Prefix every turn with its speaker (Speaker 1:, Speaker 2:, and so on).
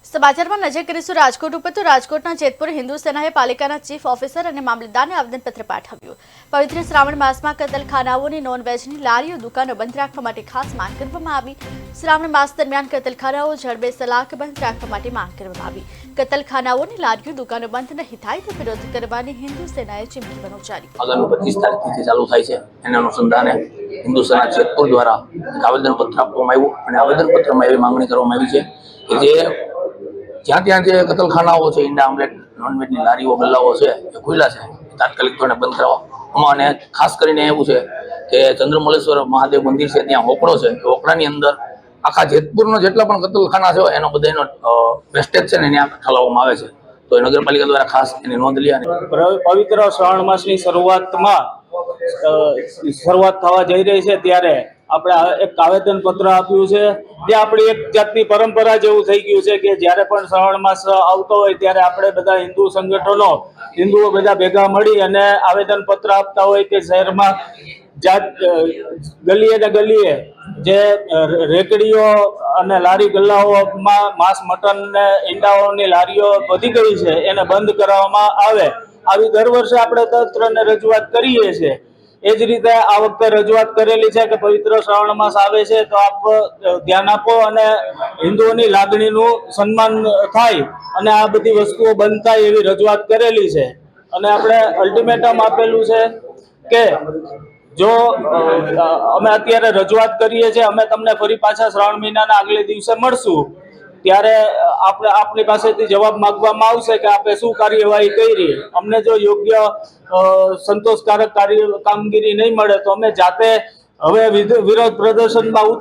Speaker 1: સમાચારમાં નજર કરીશું રાજકોટ ઉપર તો રાજકોટના જેતપુર હિન્દુ સેનાએ પાલિકાના ચીફ ઓફિસર અને મામલતદારને આવેદનપત્ર પાઠવ્યું। પવિત્ર શ્રાવણ માસમાં કતલખાનાઓની નોનવેજની લારીઓ દુકાનો બંધ રાખવા માટે ખાસ માંગ કરવામાં આવી। શ્રાવણ માસ દરમિયાન કતલખાનાઓ જડબે સલાક બંધ રાખવા માટે માંગ કરવામાં આવી। કતલખાનાઓની લારીઓ દુકાનો બંધ નહીં થાય તો વિરોધ કરવાની હિન્દુ સેનાએ ચીમકી ઉચ્ચારી।
Speaker 2: આગામી 25 તારીખથી ચાલુ થાય છે એના અનુસંધાને હિન્દુ સેના જેતપુર દ્વારા એક આવેદનપત્ર આપવામાં આવ્યું અને આવેદનપત્રમાં એવી માંગણી કરવામાં આવી છે કે જ્યાં ત્યાં જે કતલખાનાઓ છે, ઈંડા આમલેટ નોનવેજની લારીઓ ગલ્લાઓ છે એ ખુલ્લા છે, તાત્કાલિક ધોરણે બંધ કરવા। અને ખાસ કરીને એવું છે કે ચંદ્રમલેશ્વર મહાદેવ મંદિર છે, ત્યાં હોકળો છે, એ હોકળાની અંદર આખા જેતપુરનો જેટલા પણ કતલખાના છે એનો બધાનો વેસ્ટેજ છે ને ત્યાં ઠાલવવામાં આવે છે। તો એ નગરપાલિકા દ્વારા ખાસ એની નોંધ લી।
Speaker 3: પવિત્ર શ્રાવણ માસની શરૂઆત થવા જઈ રહી છે ત્યારે આપણે એક આવેદન પત્ર આપ્યું છે। જે આપણી એક જાતની પરંપરા જેવું થઈ ગયું છે કે જ્યારે પણ શ્રાવણ માસ આવતો હોય ત્યારે આપણે બધા હિન્દુ સંગઠનો હિન્દુઓ બધા ભેગા મળી અને આવેદન પત્ર આપતા હોય કે શહેરમાં ગલીએ ને ગલીએ જે રેકડીઓ અને લારી ગલ્લાઓમાં માંસ મટન ને ઈંડાઓની લારીઓ વધી ગઈ છે એને બંધ કરાવવામાં આવે। આવી દર વર્ષે આપણે તંત્રને રજૂઆત કરીએ છીએ। એ જ રીતે આ વખતે રજૂઆત કરેલી છે કે પવિત્ર શ્રાવણ માસ આવે છે તો આપ ધ્યાન આપો અને હિન્દુઓની લાગણીનું સન્માન થાય અને આ બધી વસ્તુઓ બંધ થાય એવી રજૂઆત કરેલી છે। અને આપણે અલ્ટિમેટમ આપેલું છે કે જો અમે અત્યારે રજૂઆત કરીએ છીએ, અમે તમને ફરી પાછા શ્રાવણ મહિનાના આગલે દિવસે મળશું ત્યારે આપણી પાસેથી જવાબ માંગવામાં આવશે કે આપણે શું કાર્યવાહી કરી। અમને જો યોગ્ય સંતોષકારક કામગીરી નહીં મળે તો અમે જાતે હવે વિરોધ પ્રદર્શનમાં